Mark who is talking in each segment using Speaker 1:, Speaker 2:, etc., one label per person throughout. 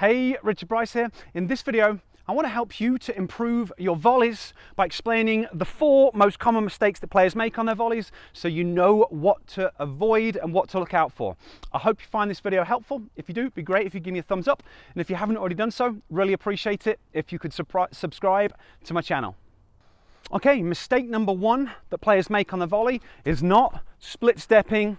Speaker 1: Hey, Richard Bryce here. In this video, I want to help you to improve your volleys by explaining the 4 most common mistakes that players make on their volleys so you know what to avoid and what to look out for. I hope you find this video helpful. If you do, it'd be great if you give me a thumbs up. And if you haven't already done so, really appreciate it if you could subscribe to my channel. Okay, mistake number 1 that players make on the volley is not split stepping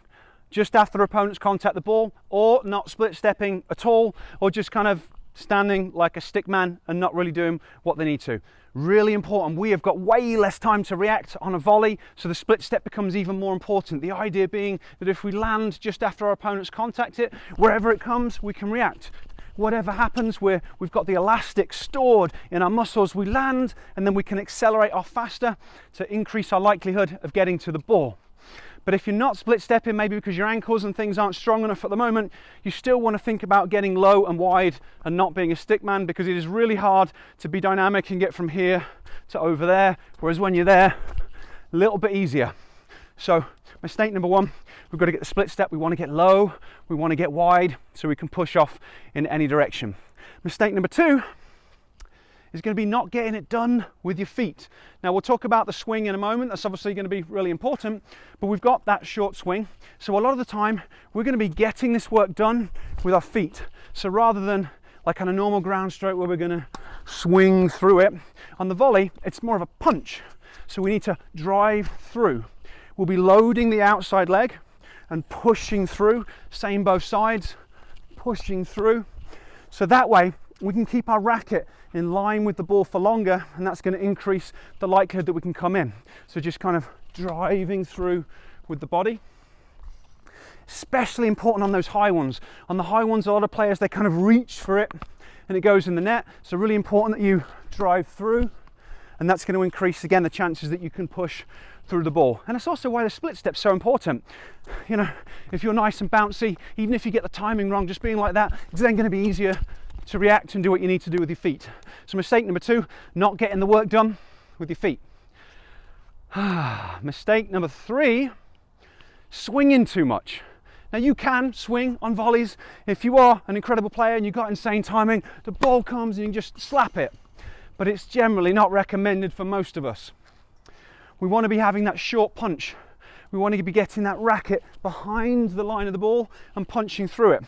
Speaker 1: just after their opponents contact the ball, or not split stepping at all, or just kind of standing like a stick man and not really doing what they need to. Really important. We have got way less time to react on a volley, so the split step becomes even more important. The idea being that if we land just after our opponents contact it, wherever it comes, we can react. Whatever happens, we've got the elastic stored in our muscles. We land and then we can accelerate off faster to increase our likelihood of getting to the ball. But if you're not split stepping, maybe because your ankles and things aren't strong enough at the moment, you still want to think about getting low and wide and not being a stick man, because it is really hard to be dynamic and get from here to over there, whereas when you're there, a little bit easier. So mistake number 1, we've got to get the split step. We want to get low, we want to get wide so we can push off in any direction. Mistake number 2 is going to be not getting it done with your feet. Now we'll talk about the swing in a moment. That's obviously going to be really important, but we've got that short swing. So a lot of the time we're going to be getting this work done with our feet. So rather than like on a normal ground stroke where we're going to swing through it, on the volley it's more of a punch. So we need to drive through. We'll be loading the outside leg and pushing through, same both sides, pushing through. So that way we can keep our racket in line with the ball for longer, and that's going to increase the likelihood that we can come in. So just kind of driving through with the body. Especially important on those high ones. On the high ones, a lot of players, they kind of reach for it and it goes in the net. So really important that you drive through, and that's going to increase again the chances that you can push through the ball. And it's also why the split step's so important. You know, if you're nice and bouncy, even if you get the timing wrong, just being like that, it's then going to be easier to react and do what you need to do with your feet. So mistake number 2, not getting the work done with your feet. Mistake number 3, swinging too much. Now you can swing on volleys. If you are an incredible player and you've got insane timing, the ball comes and you can just slap it. But it's generally not recommended for most of us. We want to be having that short punch. We want to be getting that racket behind the line of the ball and punching through it.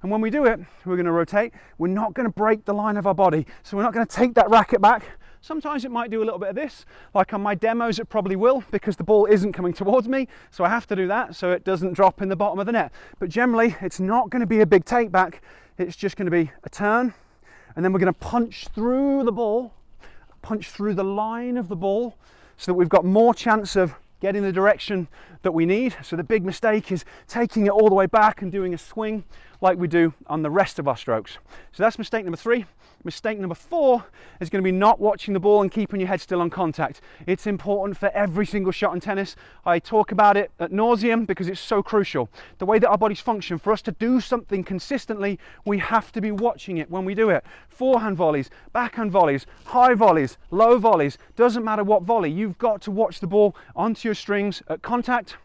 Speaker 1: And when we do it, we're going to rotate. We're not going to break the line of our body. So we're not going to take that racket back. Sometimes it might do a little bit of this. Like on my demos, it probably will, because the ball isn't coming towards me. So I have to do that so it doesn't drop in the bottom of the net. But generally, it's not going to be a big take back. It's just going to be a turn. And then we're going to punch through the ball, punch through the line of the ball, so that we've got more chance of getting the direction that we need. So the big mistake is taking it all the way back and doing a swing like we do on the rest of our strokes. So that's mistake number 3. Mistake number 4 is going to be not watching the ball and keeping your head still on contact. It's important for every single shot in tennis. I talk about it ad nauseum because it's so crucial. The way that our bodies function, for us to do something consistently, we have to be watching it when we do it. Forehand volleys, backhand volleys, high volleys, low volleys, doesn't matter what volley, you've got to watch the ball onto your strings at contact,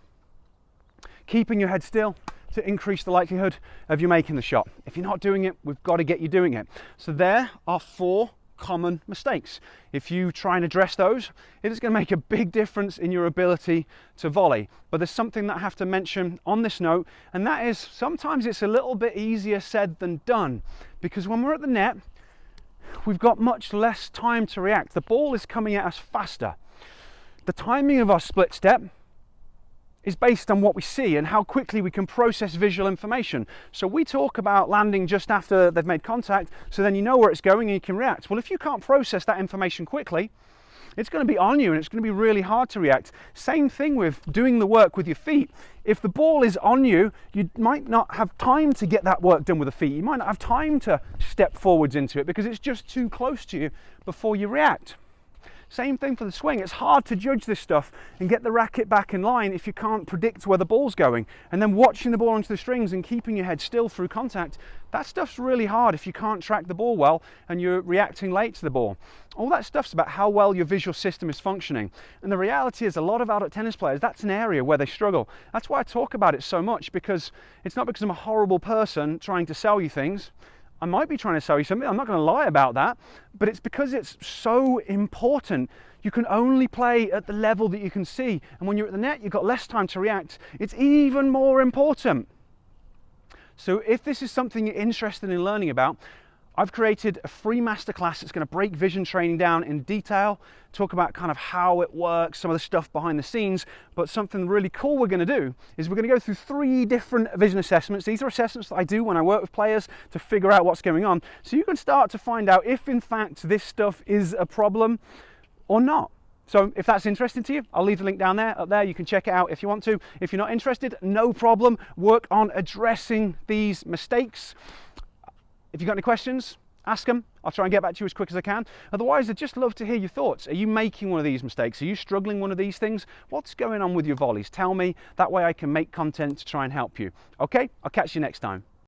Speaker 1: keeping your head still, to increase the likelihood of you making the shot. If you're not doing it, we've got to get you doing it. So there are 4 common mistakes. If you try and address those, it is going to make a big difference in your ability to volley. But there's something that I have to mention on this note, and that is sometimes it's a little bit easier said than done, because when we're at the net, we've got much less time to react. The ball is coming at us faster. The timing of our split step is based on what we see and how quickly we can process visual information. So we talk about landing just after they've made contact, so then you know where it's going and you can react. Well, if you can't process that information quickly, it's going to be on you and it's going to be really hard to react. Same thing with doing the work with your feet. If the ball is on you, you might not have time to get that work done with the feet. You might not have time to step forwards into it because it's just too close to you before you react. Same thing for the swing. It's hard to judge this stuff and get the racket back in line if you can't predict where the ball's going. And then watching the ball onto the strings and keeping your head still through contact, that stuff's really hard if you can't track the ball well and you're reacting late to the ball. All that stuff's about how well your visual system is functioning. And the reality is a lot of adult tennis players, that's an area where they struggle. That's why I talk about it so much, because it's not because I'm a horrible person trying to sell you things. I might be trying to sell you something, I'm not going to lie about that, but it's because it's so important. You can only play at the level that you can see, and when you're at the net, you've got less time to react. It's even more important. So if this is something you're interested in learning about, I've created a free masterclass that's going to break vision training down in detail, talk about kind of how it works, some of the stuff behind the scenes. But something really cool we're going to do is we're going to go through 3 different vision assessments. These are assessments that I do when I work with players to figure out what's going on. So you can start to find out if in fact this stuff is a problem or not. So if that's interesting to you, I'll leave the link down there, up there. You can check it out if you want to. If you're not interested, no problem. Work on addressing these mistakes. If you've got any questions, ask them. I'll try and get back to you as quick as I can. Otherwise, I'd just love to hear your thoughts. Are you making one of these mistakes? Are you struggling one of these things? What's going on with your volleys? Tell me. That way I can make content to try and help you. Okay, I'll catch you next time.